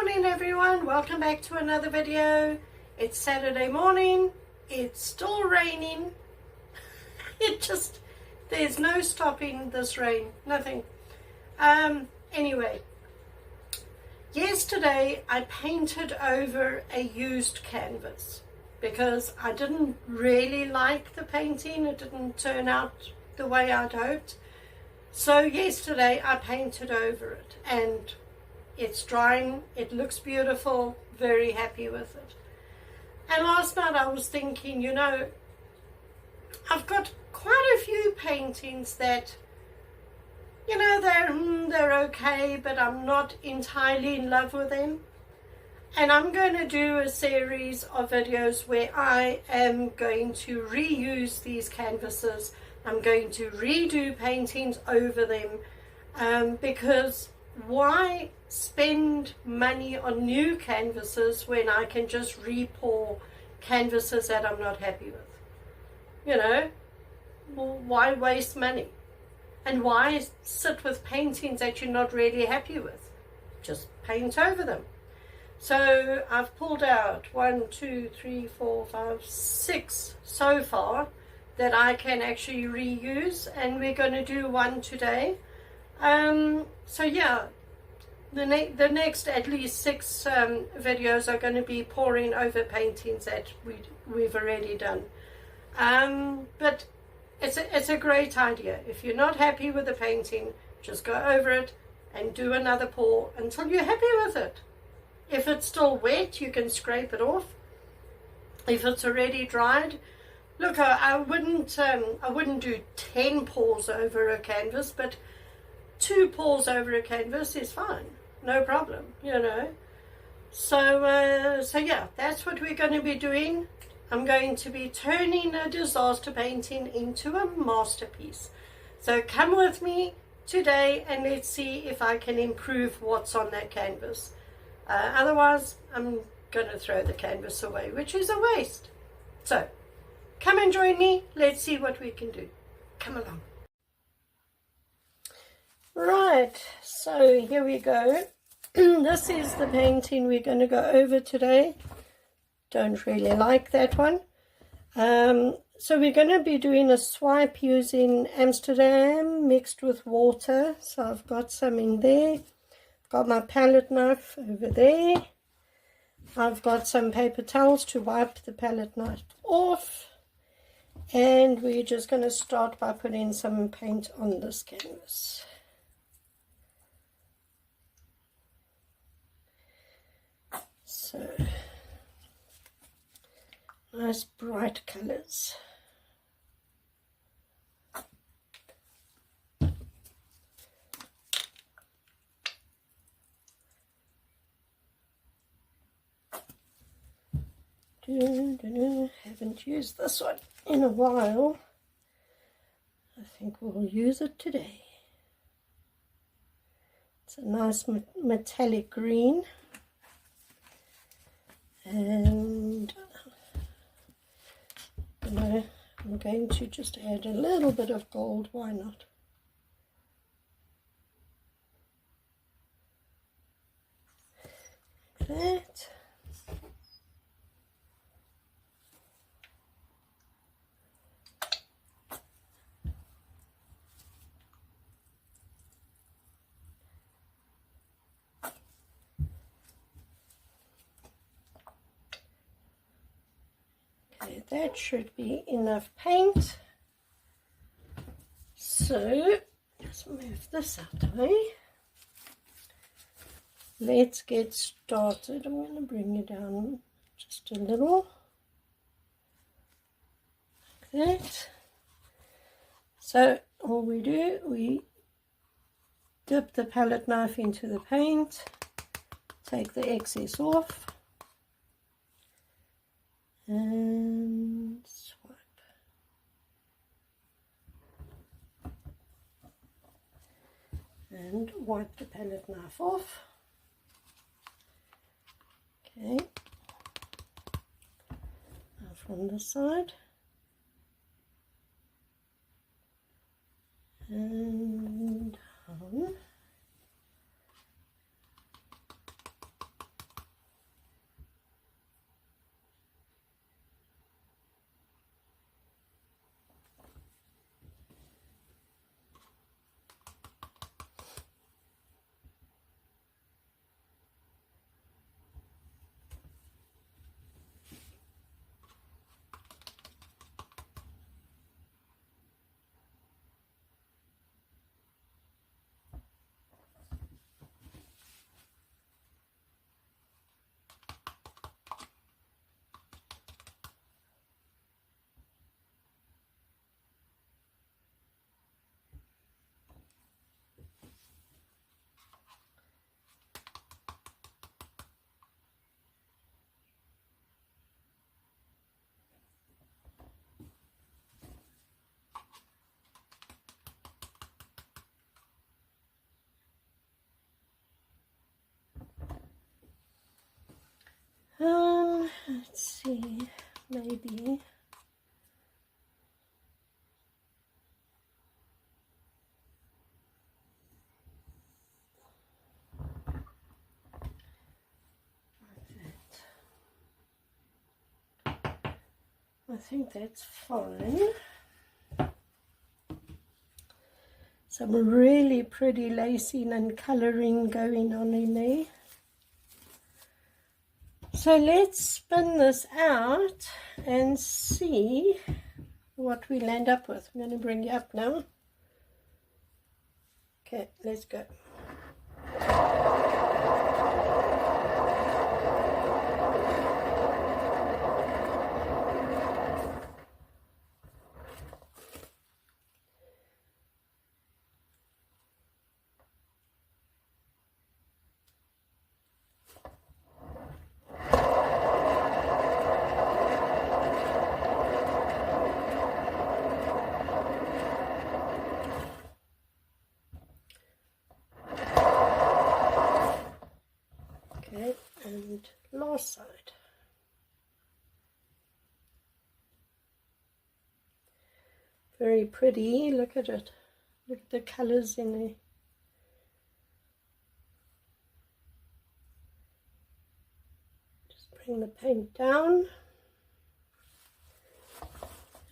morning everyone, welcome back to another video. It's Saturday morning. It's still raining. There's no stopping this rain, nothing. Anyway, yesterday I painted over a used canvas because I didn't really like the painting. It didn't turn out the way I'd hoped. So yesterday I painted over it and it's drying. It looks beautiful. Very happy with it. And last night I was thinking, you know, I've got quite a few paintings that, you know, they're okay, but I'm not entirely in love with them. And I'm going to do a series of videos where I am going to reuse these canvases. I'm going to redo paintings over them because why spend money on new canvases when I can just repour canvases that I'm not happy with? You know, well, why waste money? And why sit with paintings that you're not really happy with? Just paint over them. So I've pulled out 1, 2, 3, 4, 5, 6 so far that I can actually reuse, and we're going to do one today. So yeah, the next at least 6 videos are going to be pouring over paintings that we've already done. But it's a great idea. If you're not happy with the painting, just go over it and do another pour until you're happy with it. If it's still wet, you can scrape it off. If it's already dried, look, I wouldn't do 10 pours over a canvas, but 2 pours over a canvas is fine, no problem, you know. So yeah, that's what we're going to be doing. I'm going to be turning a disaster painting into a masterpiece. So come with me today and let's see if I can improve what's on that canvas. Otherwise, I'm going to throw the canvas away, which is a waste. So come and join me. Let's see what we can do. Come along. Right, so here we go. This is the painting we're going to go over today. Don't really like that one. So we're going to be doing a swipe using Amsterdam mixed with water. So I've got some in there. Got my palette knife over there. I've got some paper towels to wipe the palette knife off. And we're just going to start by putting some paint on this canvas. So, nice bright colors. Haven't used this one in a while. I think we'll use it today. It's a nice metallic green. And you know, I'm going to just add a little bit of gold, why not? Like that. Okay, that should be enough paint. So let's move this out of the way. Let's get started. I'm going to bring it down just a little, like that. So all we do, we dip the palette knife into the paint, take the excess off, and swipe. And wipe the palette knife off. Okay. Now from this side. And down. Let's see, maybe. I think that's fine. Some really pretty lacing and colouring going on in there. So let's spin this out and see what we'll end up with. I'm going to bring you up now. Okay, let's go. Okay, and last side. Very pretty, look at it. Look at the colours in there. Just bring the paint down.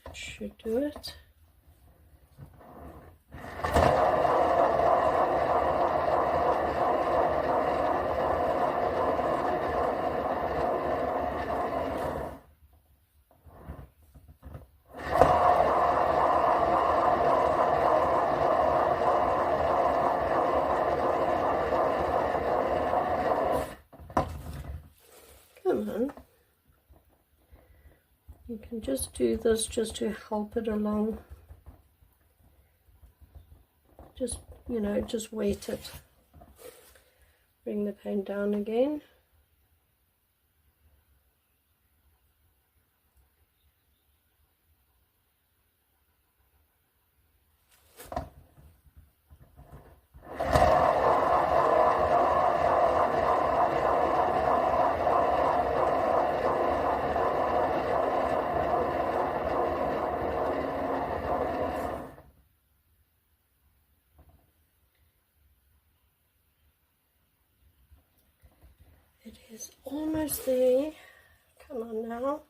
That should do it. Come on. You can just do this just to help it along. Just, you know, just wet it. Bring the paint down again. It is almost there. Come on now.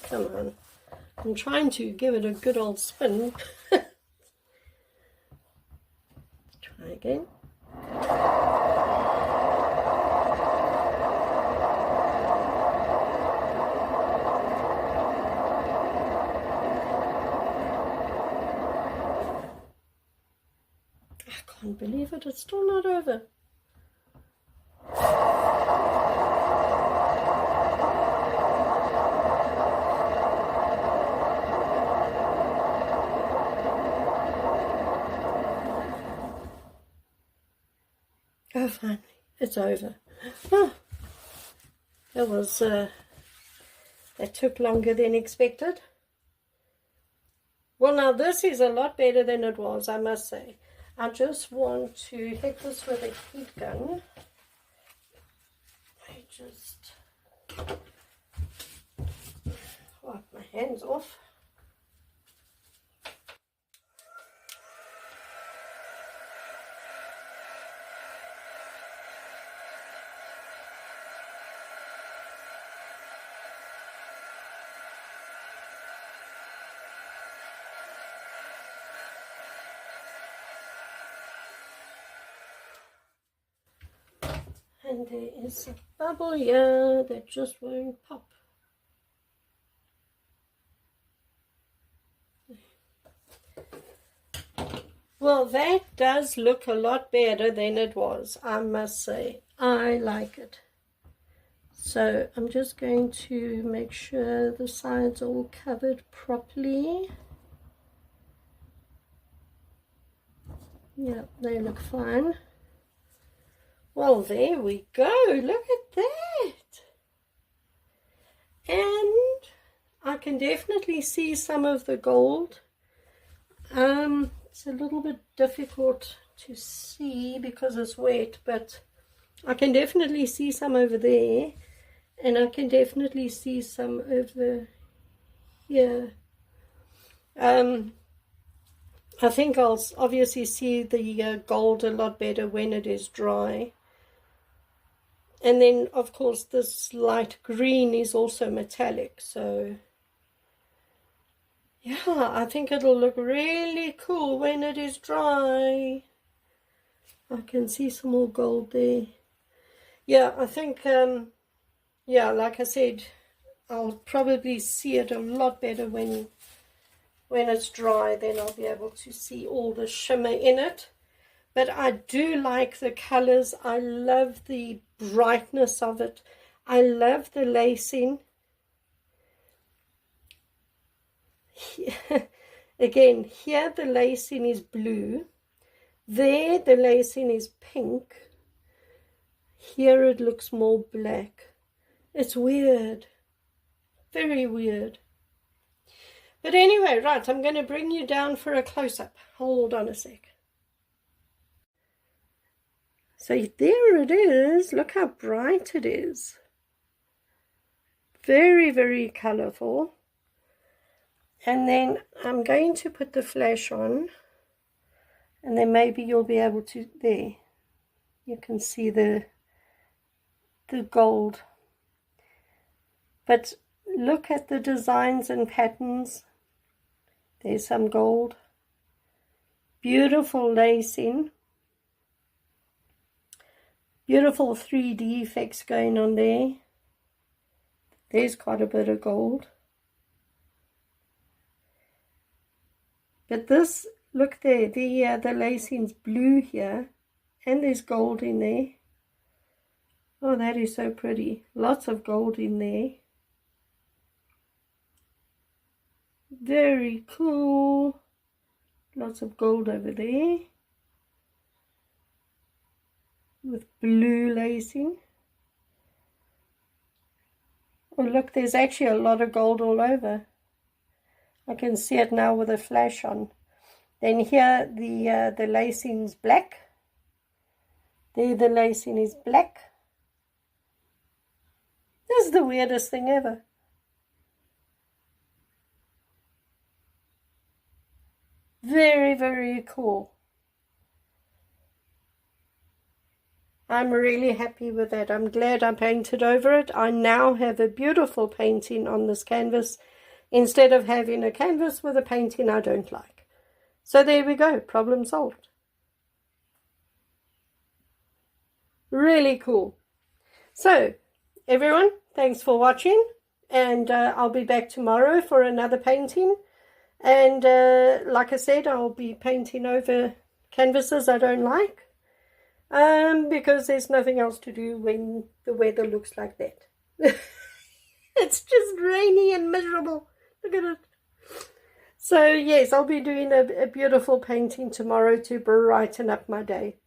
Come on. I'm trying to give it a good old spin. Try again. I can't believe it, it's still not over. Oh, finally, it's over. Oh, that was, that took longer than expected. Well, now this is a lot better than it was, I must say. I just want to hit this with a heat gun. I just wipe my hands off. And there is a bubble here that just won't pop. Well, that does look a lot better than it was, I must say. I like it. So I'm just going to make sure the sides are all covered properly. Yeah, they look fine. Well, there we go. Look at that. And I can definitely see some of the gold. It's a little bit difficult to see because it's wet, but I can definitely see some over there, and I can definitely see some over here. I think I'll obviously see the gold a lot better when it is dry. And then, of course, this light green is also metallic, so yeah, I think it'll look really cool when it is dry. I can see some more gold there. Yeah, I think, yeah, like I said, I'll probably see it a lot better when it's dry. Then I'll be able to see all the shimmer in it. But I do like the colors. I love the brightness of it. I love the lacing. Again, here the lacing is blue. There the lacing is pink. Here it looks more black. It's weird. Very weird. But anyway, right, I'm going to bring you down for a close-up. Hold on a sec. So there it is. Look how bright it is. Very, very colorful. And then I'm going to put the flash on, and then maybe you'll be able to, there, you can see the gold. But look at the designs and patterns. There's some gold. Beautiful lacing. Beautiful 3D effects going on there. There's quite a bit of gold. But this, look there, the lacing's blue here, and there's gold in there. Oh, that is so pretty. Lots of gold in there. Very cool. Lots of gold over there with blue lacing. Oh, look, there's actually a lot of gold all over. I can see it now with a flash on. Then here the lacing's black. There the lacing is black. This is the weirdest thing ever. Very, very cool. I'm really happy with that. I'm glad I painted over it. I now have a beautiful painting on this canvas, instead of having a canvas with a painting I don't like. So there we go, problem solved. Really cool. So everyone, thanks for watching, and I'll be back tomorrow for another painting. And like I said, I'll be painting over canvases I don't like, because there's nothing else to do when the weather looks like that. It's just rainy and miserable. Look at it. So yes, I'll be doing a beautiful painting tomorrow to brighten up my day.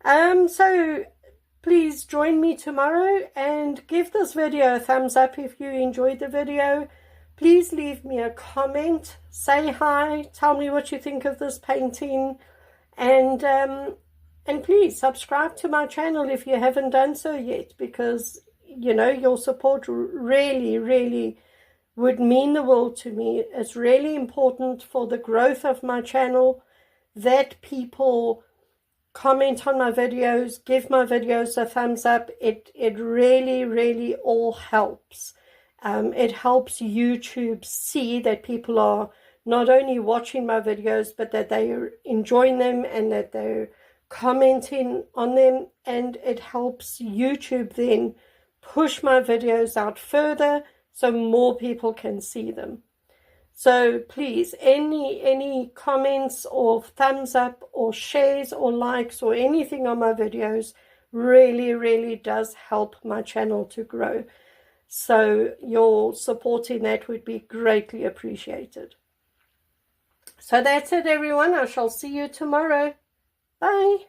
So please join me tomorrow and give this video a thumbs up if you enjoyed the video. Please leave me a comment, say hi, tell me what you think of this painting, and please subscribe to my channel if you haven't done so yet, because you know your support really, really would mean the world to me. It's really important for the growth of my channel that people comment on my videos, give my videos a thumbs up. It really, really all helps. It helps YouTube see that people are not only watching my videos, but that they are enjoying them and that they're commenting on them, and it helps YouTube then push my videos out further so more people can see them. So please, any comments or thumbs up or shares or likes or anything on my videos really, really does help my channel to grow. So your support in that would be greatly appreciated. So that's it, everyone. I shall see you tomorrow. Bye.